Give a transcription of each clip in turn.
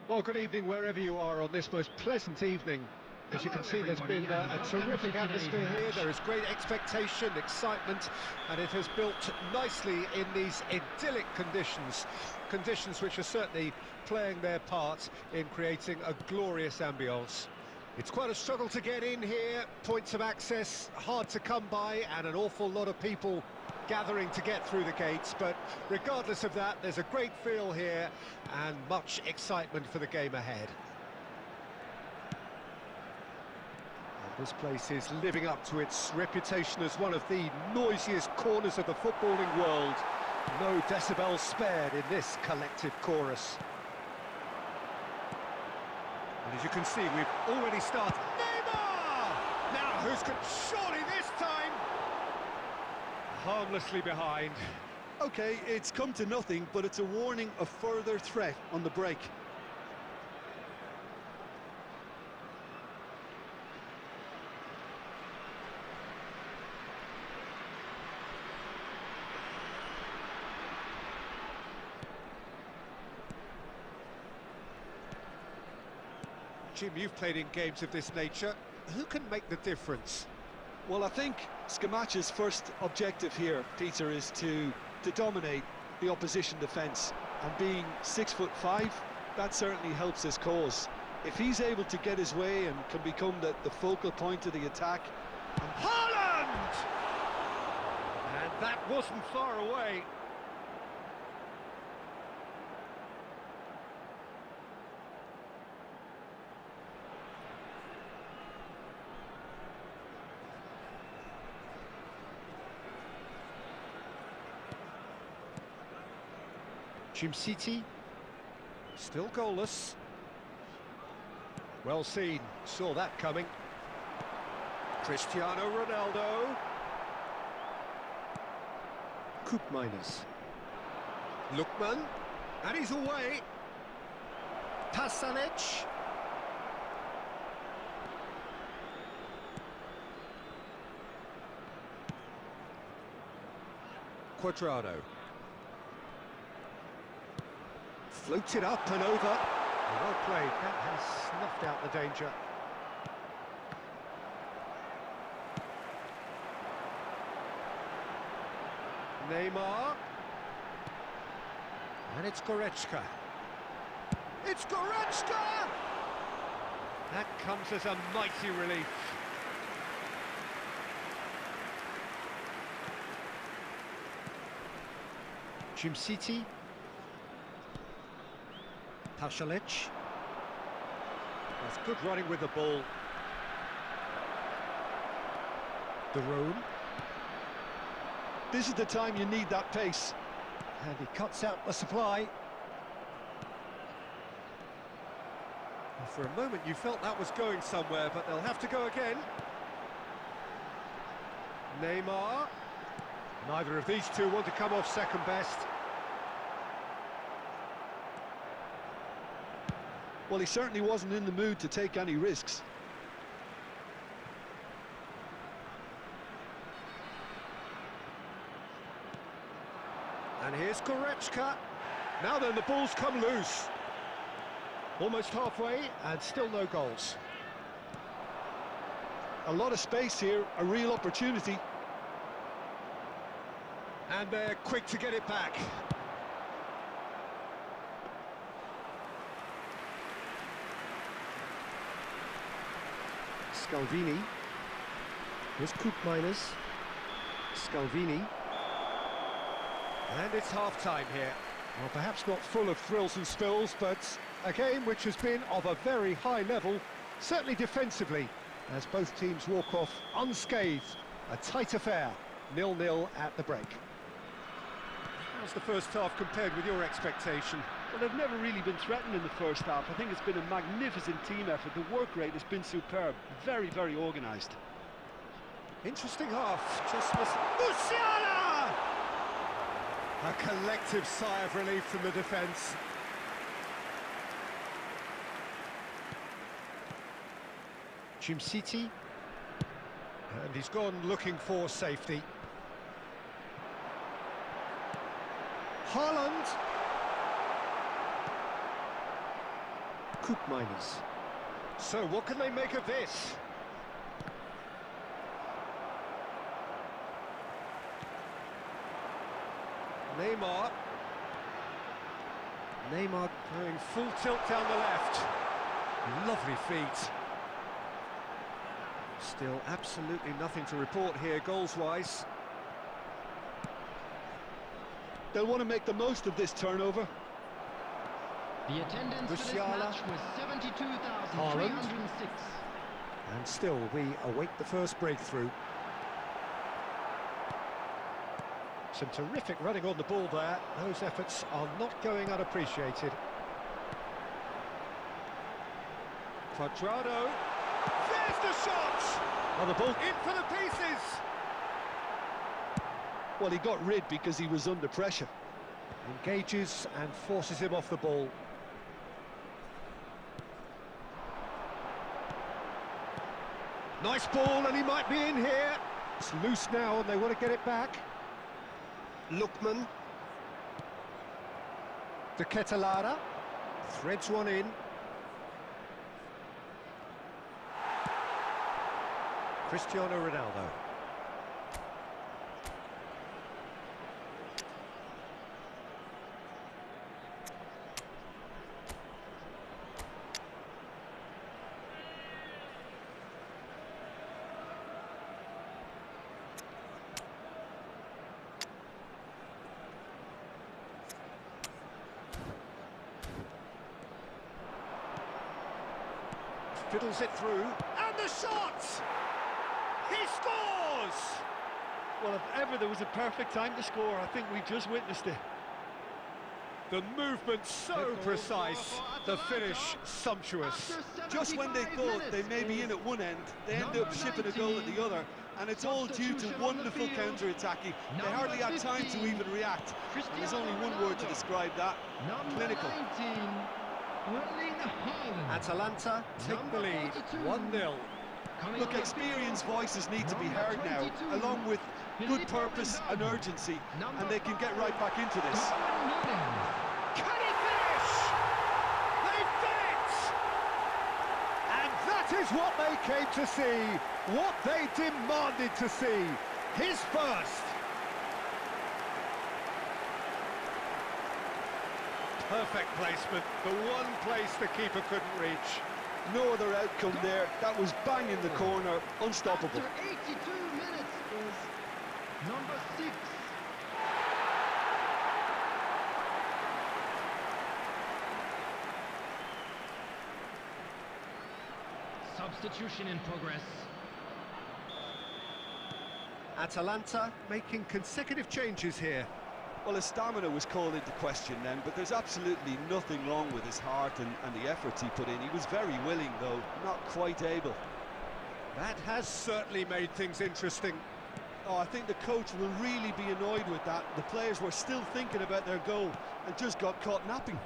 Well, good evening wherever you are on this most pleasant evening. As you can see, there's been a terrific atmosphere here. There is great expectation, excitement, and it has built nicely in these idyllic conditions which are certainly playing their part in creating a glorious ambience. It's quite a struggle to get in here, points of access hard to come by, and an awful lot of people gathering to get through the gates, but regardless of that, there's a great feel here and much excitement for the game ahead. And this place is living up to its reputation as one of the noisiest corners of the footballing world. No decibels spared in this collective chorus. And as you can see, we've already started. Neymar! Now, who's going surely this time? Harmlessly behind. Okay, it's come to nothing, but it's a warning of further threat on the break. Jim, you've played in games of this nature. Who can make the difference? Well, I think Scamaccia's first objective here, Peter, is to dominate the opposition defence. And being 6'5", that certainly helps his cause. If he's able to get his way and can become the focal point of the attack. Haaland! And that wasn't far away. Jim City, still goalless. Well seen, saw that coming. Cristiano Ronaldo. Koopmeiners. Lookman, and he's away. Pasalic. Quadrado. Floated up and over. Well played, that has snuffed out the danger. Neymar. And it's Goretzka. It's Goretzka! That comes as a mighty relief. Jim City. Pasalic. That's good running with the ball. De Roon. This is the time you need that pace. And he cuts out the supply. Well, for a moment you felt that was going somewhere, but they'll have to go again. Neymar. Neither of these two want to come off second best. Well, he certainly wasn't in the mood to take any risks. And here's Goretzka. Now then, the ball's come loose. Almost halfway, and still no goals. A lot of space here, a real opportunity. And they're quick to get it back. Scalvini. Here's Koopmeiners. Scalvini. And it's half-time here. Well, perhaps not full of thrills and spills, but a game which has been of a very high level, certainly defensively, as both teams walk off unscathed. A tight affair, 0-0 at the break. How's the first half compared with your expectation? Well, they've never really been threatened in the first half. I think it's been a magnificent team effort. The work rate has been superb. Very, very organised. Interesting half. Just listen. Musiala! A collective sigh of relief from the defence. City. And he's gone looking for safety. Haaland. Koopmeiners. So what can they make of this? Neymar going full tilt down the left. Lovely feet. Still absolutely nothing to report here goals-wise. They'll want to make the most of this turnover. The attendance for this match was 72,306. And still we await the first breakthrough. Some terrific running on the ball there. Those efforts are not going unappreciated. Quadrado. There's the shot! On the ball. In for the pieces! Well, he got rid because he was under pressure. Engages and forces him off the ball. Nice ball, and he might be in here. It's loose now, and they want to get it back. Lookman. De Ketelara. Threads one in. Cristiano Ronaldo. Fiddles it through, and the shot! He scores! Well, if ever there was a perfect time to score, I think we just witnessed it. The movement so precise, the finish sumptuous. Just when they thought they may be in at one end, they end up shipping a goal at the other, and it's all due to wonderful counter-attacking. They hardly had time to even react, and there's only one word to describe that: clinical. Atalanta take the lead, 1-0. Look, experienced voices need to be heard now, along with good purpose and urgency, and they can get right back into this. Can he finish? They've done it! And that is what they came to see, what they demanded to see. His first. Perfect placement, the one place the keeper couldn't reach. No other outcome there. That was bang in the corner, unstoppable. After 82 minutes is number 6. Substitution in progress. Atalanta making consecutive changes here. Well, his stamina was called into question then, but there's absolutely nothing wrong with his heart and the efforts he put in. He was very willing, though, not quite able. That has certainly made things interesting. Oh, I think the coach will really be annoyed with that. The players were still thinking about their goal and just got caught napping.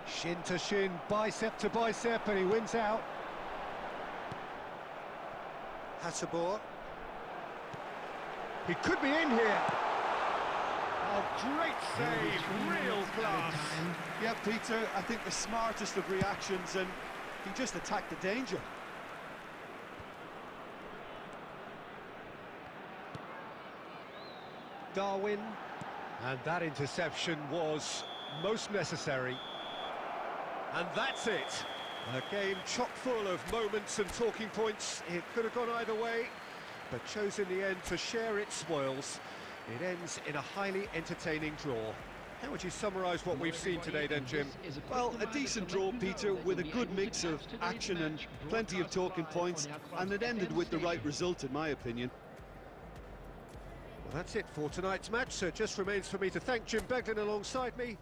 Shin to shin, bicep to bicep, and he wins out. Hasselborg. He could be in here. Oh, great save, real class. Yeah, Peter, I think the smartest of reactions, and he just attacked the danger. Darwin, and that interception was most necessary. And that's it. A game chock full of moments and talking points. It could have gone either way. but chose in the end to share its spoils. It ends in a highly entertaining draw. How would you summarise what we've seen today then, Jim? Well, a decent draw, Peter, with a good mix of action and plenty of talking points, and it ended with the right result, in my opinion. Well, that's it for tonight's match, so it just remains for me to thank Jim Beglin alongside me.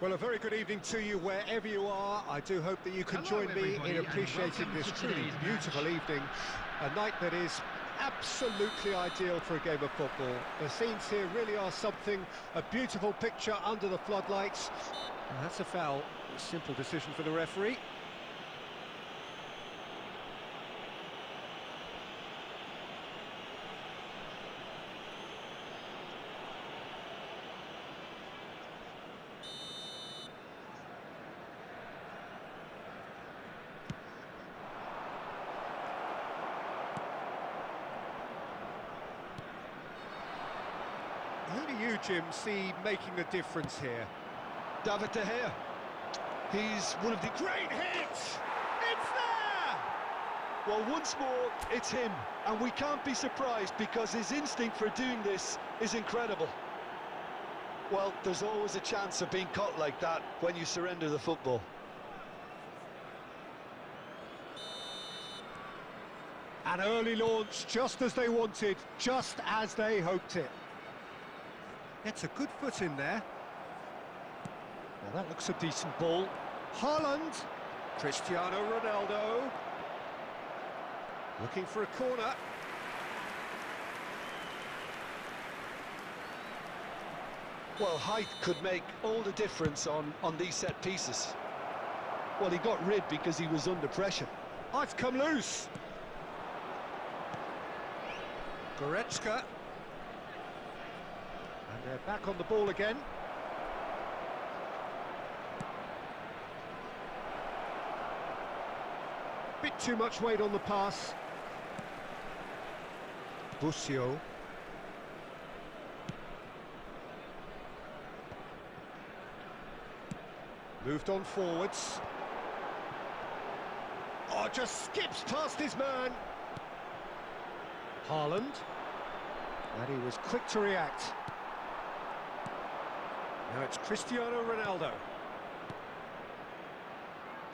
Well, a very good evening to you wherever you are. I do hope that you can join me in appreciating this truly beautiful evening, a night that is absolutely ideal for a game of football. The scenes here really are something, a beautiful picture under the floodlights. And that's a foul, a simple decision for the referee. Who do you, Jim, see making the difference here? David De Gea. He's one of the Great hit! It's there! Well, once more, it's him, and we can't be surprised because his instinct for doing this is incredible. Well, there's always a chance of being caught like that when you surrender the football. An early launch, just as they wanted, just as they hoped it. Gets a good foot in there. Well, that looks a decent ball. Haaland, Cristiano Ronaldo, looking for a corner. Well, height could make all the difference on these set pieces. Well, he got rid because he was under pressure. Oh, it's come loose. Goretzka. And they're back on the ball again. Bit too much weight on the pass. Busio. Moved on forwards. Oh, just skips past his man. Haaland. And he was quick to react. Now it's Cristiano Ronaldo.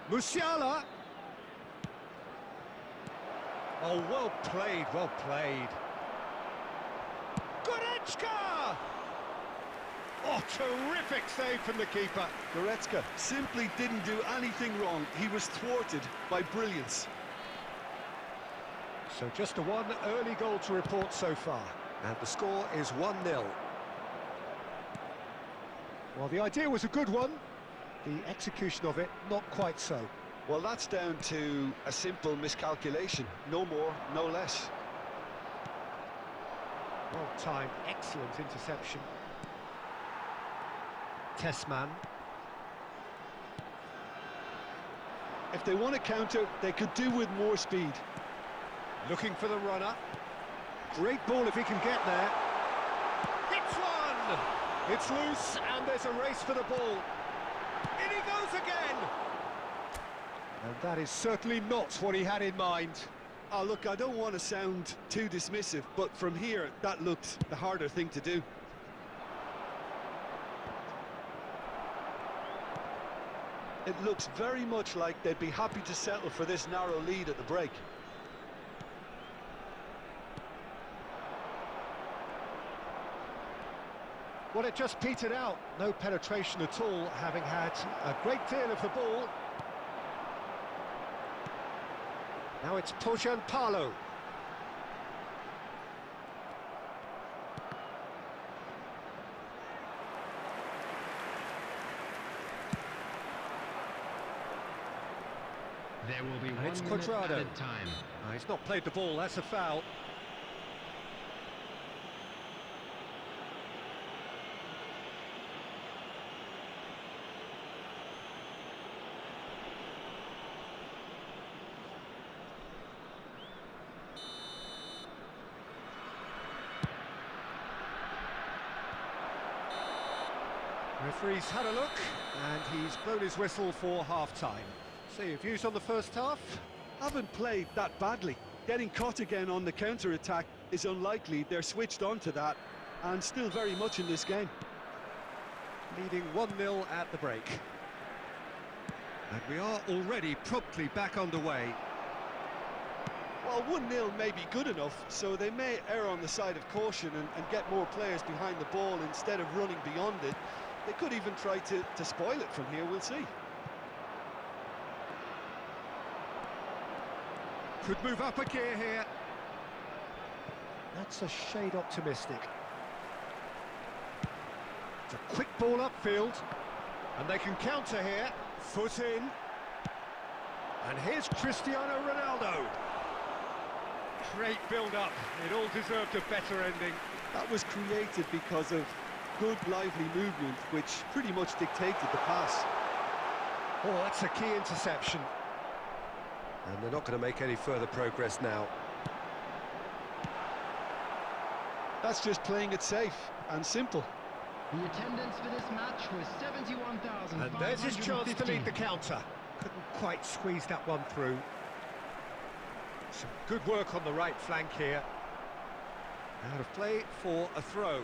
Musiala. Oh, well played, well played. Goretzka! Oh, terrific save from the keeper. Goretzka simply didn't do anything wrong. He was thwarted by brilliance. So just a one early goal to report so far. And the score is 1-0. Well, the idea was a good one. The execution of it, not quite so. Well, that's down to a simple miscalculation. No more, no less. Well timed, excellent interception. Tessman. If they want to counter, they could do with more speed. Looking for the runner. Great ball if he can get there. Hits one! It's loose and there's a race for the ball. In he goes again! And that is certainly not what he had in mind. Oh, look, I don't want to sound too dismissive, but from here, that looked the harder thing to do. It looks very much like they'd be happy to settle for this narrow lead at the break. Well, it just petered out. No penetration at all, having had a great deal of the ball. Now it's Pojan-Palo. There will be And 1 it's minute Cuadrado. added time. He's not played the ball, that's a foul. Referee's had a look, and he's blown his whistle for half-time. So your views on the first half? Haven't played that badly. Getting caught again on the counter-attack is unlikely. They're switched on to that, and still very much in this game. Leading 1-0 at the break. And we are already promptly back underway. Well, 1-0 may be good enough, so they may err on the side of caution and get more players behind the ball instead of running beyond it. They could even try to spoil it from here, we'll see. Could move up a gear here. That's a shade optimistic. It's a quick ball upfield. And they can counter here. Foot in. And here's Cristiano Ronaldo. Great build-up. It all deserved a better ending. That was created because of good, lively movement, which pretty much dictated the pass. Oh, that's a key interception. And they're not going to make any further progress now. That's just playing it safe and simple. The attendance for this match was 71,515. And there's his chance to lead the counter. Couldn't quite squeeze that one through. Some good work on the right flank here. Out of play for a throw.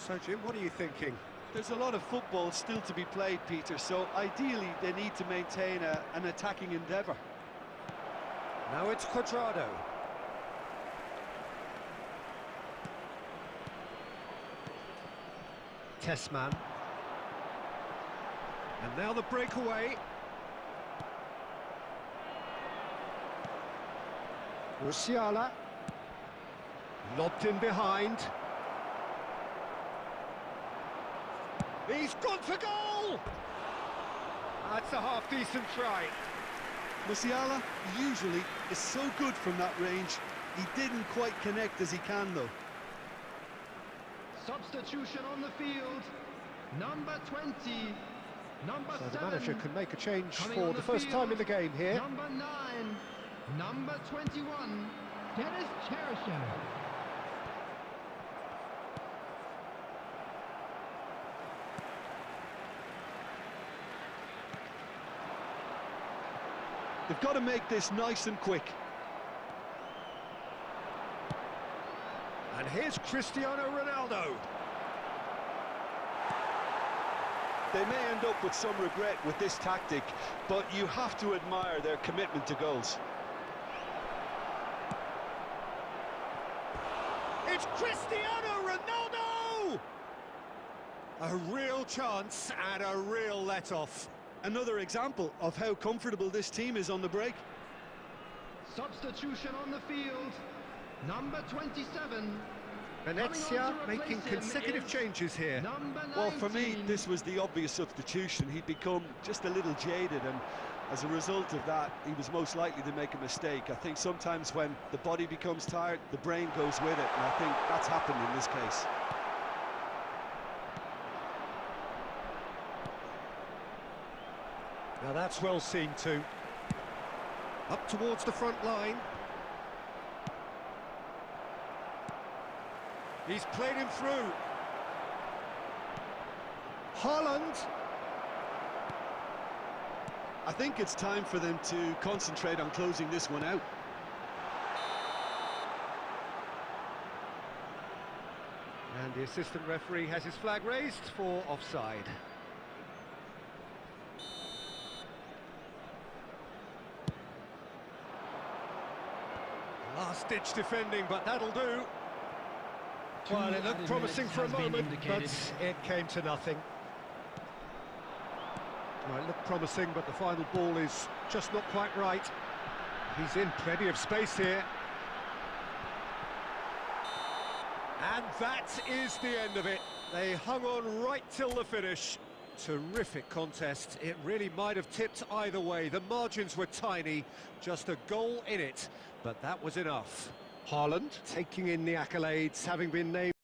So, Jim, what are you thinking? There's a lot of football still to be played, Peter, so ideally they need to maintain an attacking endeavour. Now it's Cuadrado. Tessman. And now the breakaway. Musiala. Lobbed in behind. He's gone for goal! That's a half-decent try. Musiala usually is so good from that range. He didn't quite connect as he can, though. Substitution on the field. Number 20. Number 7. So the manager can make a change Coming for on the first time in the game here. Number 9. Number 21. Dennis Cherisher. They've got to make this nice and quick. And here's Cristiano Ronaldo. They may end up with some regret with this tactic, but you have to admire their commitment to goals. It's Cristiano Ronaldo! A real chance and a real let-off. Another example of how comfortable this team is on the break. Substitution on the field. Number 27. Venezia making consecutive changes here. Well, for me, this was the obvious substitution. He'd become just a little jaded, and as a result of that, he was most likely to make a mistake. I think sometimes when the body becomes tired, the brain goes with it, and I think that's happened in this case. Now that's well seen too. Up towards the front line. He's played him through. Haaland. I think it's time for them to concentrate on closing this one out. And the assistant referee has his flag raised for offside. Last-ditch defending, but that'll do. Well, it looked promising for a moment, but it came to nothing. Well, it looked promising, but the final ball is just not quite right. He's in plenty of space here. And that is the end of it. They hung on right till the finish. Terrific contest. It really might have tipped either way. The margins were tiny, just a goal in it, but that was enough. Haaland taking in the accolades, having been named